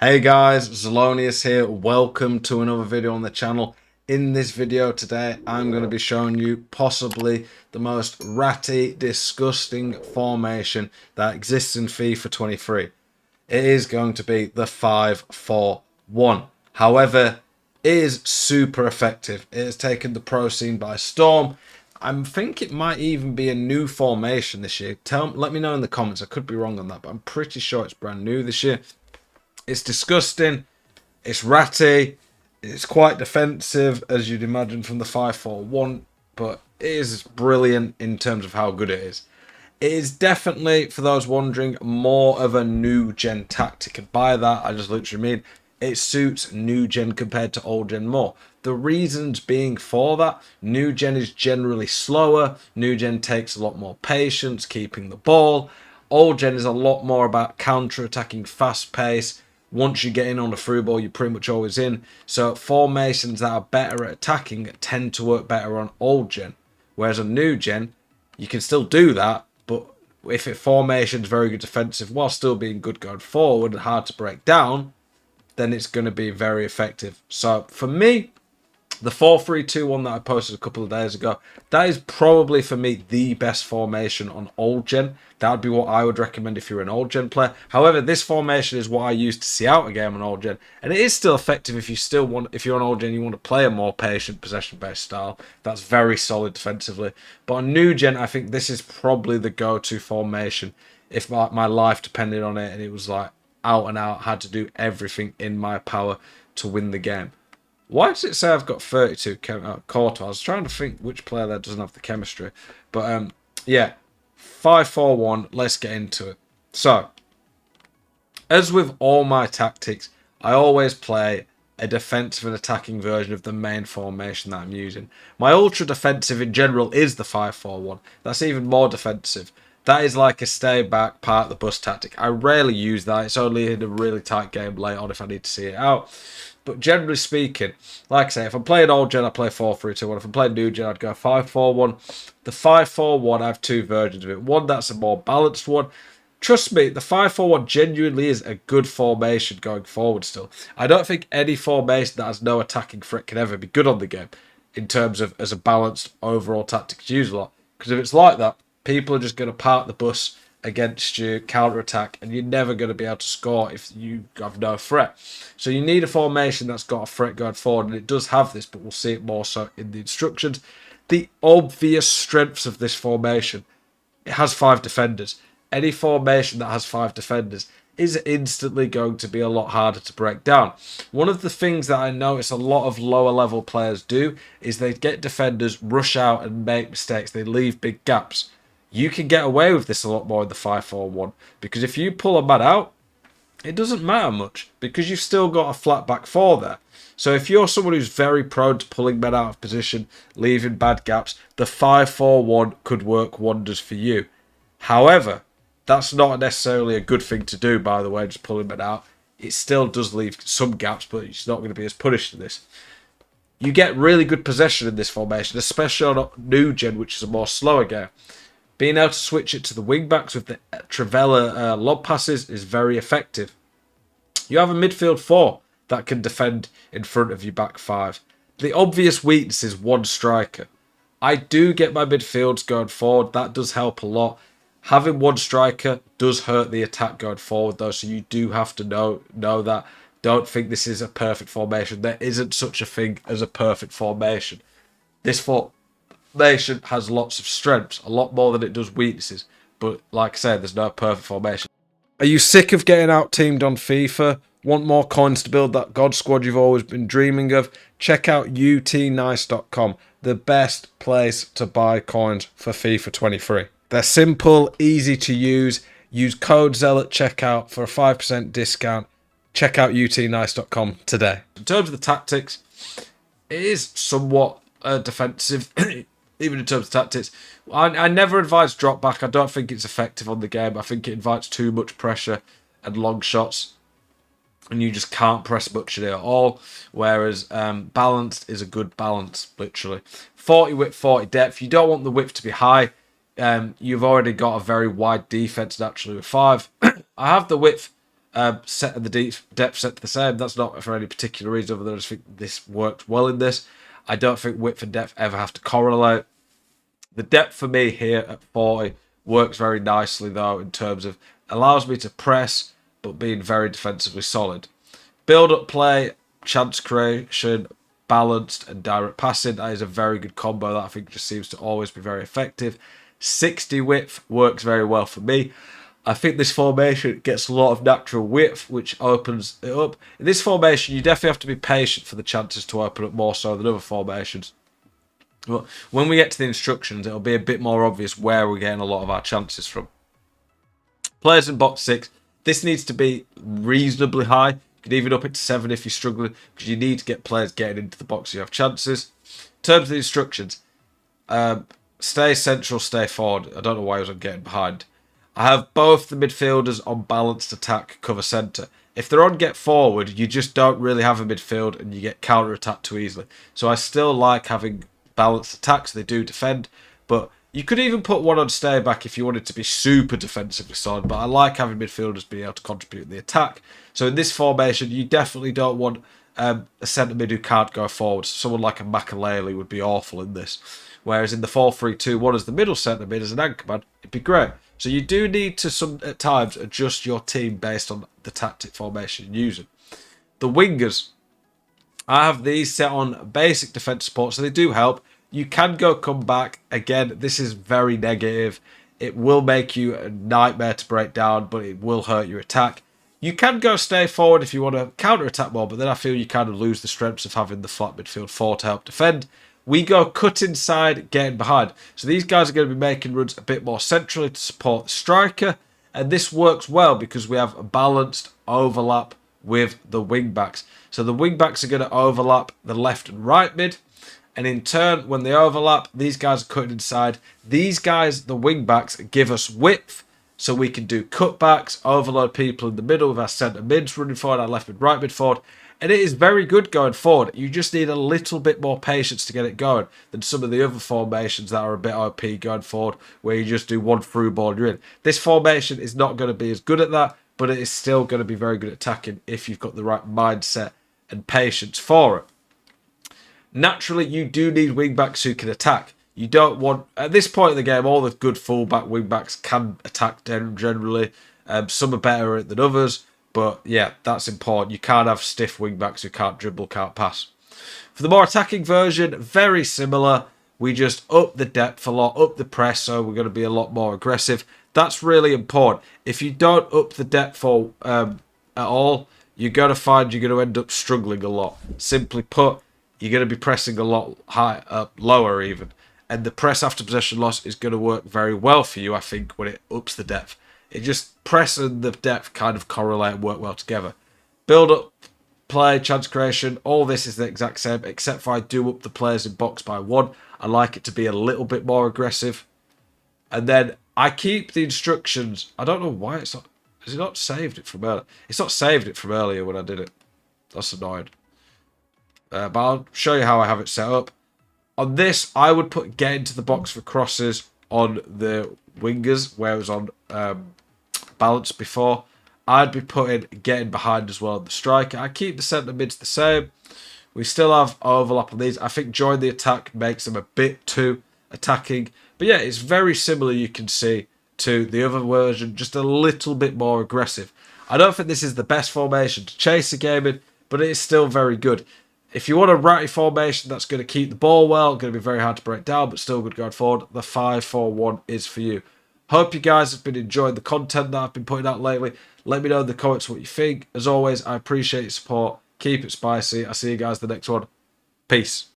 Hey guys, Zelonius here. Welcome to another video on the channel. In this video today, I'm going to be showing you possibly the most ratty, disgusting formation that exists in FIFA 23. It is going to be the 5-4-1. However, it is super effective. It has taken the pro scene by storm. I think it might even be a new formation this year. Let me know in the comments. I could be wrong on that, but I'm pretty sure it's brand new this year. It's disgusting. It's ratty. It's quite defensive, as you'd imagine from the 5-4-1, but it is brilliant in terms of how good it is. It is definitely, for those wondering, more of a new gen tactic, and by that I just literally mean it suits new gen compared to old gen more. The reasons being for that, new gen is generally slower, new gen takes a lot more patience keeping the ball, old gen is a lot more about counter-attacking, fast pace. Once you get in on a through ball, you're pretty much always in. So formations that are better at attacking tend to work better on old gen. Whereas on new gen, you can still do that, but if it formation's very good defensive while still being good going forward and hard to break down, then it's going to be very effective. So for me, the 4-3-2-1 that I posted a couple of days ago, that is probably for me the best formation on old gen. That would be what I would recommend if you're an old gen player. However, this formation is what I use to see out a game on old gen, and it is still effective if if you're on old gen, you want to play a more patient possession based style. That's very solid defensively. But on new gen, I think this is probably the go-to formation if my life depended on it and it was like out and out, had to do everything in my power to win the game. Why does it say I've got 32 Courtois? I was trying to think which player there doesn't have the chemistry. But yeah, 5-4-1. Let's get into it. So, as with all my tactics, I always play a defensive and attacking version of the main formation that I'm using. My ultra defensive in general is the 5-4-1. That's even more defensive. That is like a stay back, part of the bus tactic. I rarely use that. It's only in a really tight game late on if I need to see it out. But generally speaking, like I say, if I'm playing old gen, I play 4-3-2-1. If I'm playing new gen, I'd go 5-4-1. The 5-4-1, I have two versions of it. One that's a more balanced one. Trust me, the 5-4-1 genuinely is a good formation going forward still. I don't think any formation that has no attacking threat can ever be good on the game in terms of as a balanced overall tactic to use a lot. Because if it's like that, people are just going to park the bus against you, counter-attack, and you're never going to be able to score if you have no threat. So you need a formation that's got a threat going forward, and it does have this, but we'll see it more so in the instructions. The obvious strengths of this formation: it has 5 defenders. Any formation that has 5 defenders is instantly going to be a lot harder to break down. One of the things that I notice a lot of lower level players do is they get defenders, rush out and make mistakes. They leave big gaps. You can get away with this a lot more in the 5-4-1 because if you pull a man out, it doesn't matter much because you've still got a flat back four there. So if you're someone who's very prone to pulling men out of position, leaving bad gaps, the 5-4-1 could work wonders for you. However, that's not necessarily a good thing to do, by the way, just pulling men out. It still does leave some gaps, but it's not going to be as punished in this. You get really good possession in this formation, especially on new gen, which is a more slower game. Being able to switch it to the wing backs with the Trivela lob passes is very effective. You have a midfield 4 that can defend in front of your back 5. The obvious weakness is one striker. I do get my midfields going forward. That does help a lot. Having one striker does hurt the attack going forward, though, so you do have to know that. Don't think this is a perfect formation. There isn't such a thing as a perfect formation. This formation has lots of strengths, a lot more than it does weaknesses. But like I said, there's no perfect formation. Are you sick of getting out-teamed on FIFA? Want more coins to build that God squad you've always been dreaming of? Check out utnice.com, the best place to buy coins for FIFA 23. They're simple, easy to use. Use code ZEL at checkout for a 5% discount. Check out utnice.com today. In terms of the tactics, it is somewhat defensive, even in terms of tactics. I never advise drop back. I don't think it's effective on the game. I think it invites too much pressure and long shots, and you just can't press much of it at all. Whereas balanced is a good balance, literally. 40 width, 40 depth. You don't want the width to be high. You've already got a very wide defense naturally with 5. I have the width set the depth set to the same. That's not for any particular reason other than I just think this worked well in this. I don't think width and depth ever have to correlate. The depth for me here at 40 works very nicely though in terms of allows me to press but being very defensively solid. Build up play, chance creation, balanced and direct passing. That is a very good combo that I think just seems to always be very effective. 60 width works very well for me. I think this formation gets a lot of natural width, which opens it up. In this formation, you definitely have to be patient for the chances to open up more so than other formations. But when we get to the instructions, it'll be a bit more obvious where we're getting a lot of our chances from. Players in box 6. This needs to be reasonably high. You could even up it to 7 if you're struggling, because you need to get players getting into the box so you have chances. In terms of the instructions, stay central, stay forward. I don't know why I was getting behind. I have both the midfielders on balanced attack, cover centre. If they're on get forward, you just don't really have a midfield and you get counter-attacked too easily. So I still like having balanced attacks. They do defend, but you could even put one on stay back if you wanted to be super defensively solid. But I like having midfielders being able to contribute in the attack. So in this formation, you definitely don't want a centre mid who can't go forward. Someone like a Makaleli would be awful in this. Whereas in the 4-3-2-1 as the middle centre mid as an anchor man, it'd be great. So you do need to at times adjust your team based on the tactic formation you're using. The wingers, I have these set on basic defence support, so they do help. You can go come back. Again, this is very negative. It will make you a nightmare to break down, but it will hurt your attack. You can go stay forward if you want to counter-attack more, but then I feel you kind of lose the strengths of having the flat midfield 4 to help defend. We go cut inside, getting behind. So these guys are going to be making runs a bit more centrally to support the striker. And this works well because we have a balanced overlap with the wing backs. So the wing backs are going to overlap the left and right mid. And in turn, when they overlap, these guys are cutting inside. These guys, the wing backs, give us width. So we can do cutbacks, overload people in the middle with our centre mids running forward, our left mid, right mid forward. And it is very good going forward. You just need a little bit more patience to get it going than some of the other formations that are a bit OP going forward, where you just do one through ball and you're in. This formation is not going to be as good at that, but it is still going to be very good at attacking if you've got the right mindset and patience for it. Naturally, you do need wingbacks who can attack. You don't want, at this point in the game, all the good fullback wingbacks can attack generally. Some are better than others. But yeah, that's important. You can't have stiff wingbacks who can't dribble, can't pass. For the more attacking version, very similar. We just up the depth a lot, up the press, so we're going to be a lot more aggressive. That's really important. If you don't up the depth at all, you're going to find you're going to end up struggling a lot. Simply put, you're going to be pressing a lot lower even. And the press after possession loss is going to work very well for you, I think, when it ups the depth. It just press and the depth kind of correlate and work well together. Build up, play, chance creation, all this is the exact same, except for I do up the players in box by 1. I like it to be a little bit more aggressive. And then I keep the instructions. I don't know why it's not. Has it not saved it from earlier? It's not saved it from earlier when I did it. That's annoying. But I'll show you how I have it set up. On this, I would put get into the box for crosses on the wingers, where it was on balance before. I'd be putting getting behind as well the striker. I keep the centre mids the same. We still have overlap on these. I think join the attack makes them a bit too attacking. But yeah, it's very similar, you can see, to the other version, just a little bit more aggressive. I don't think this is the best formation to chase a game in, but it is still very good. If you want a ratty formation that's going to keep the ball well, going to be very hard to break down, but still good going forward, the 5-4-1 is for you. Hope you guys have been enjoying the content that I've been putting out lately. Let me know in the comments what you think. As always, I appreciate your support. Keep it spicy. I'll see you guys in the next one. Peace.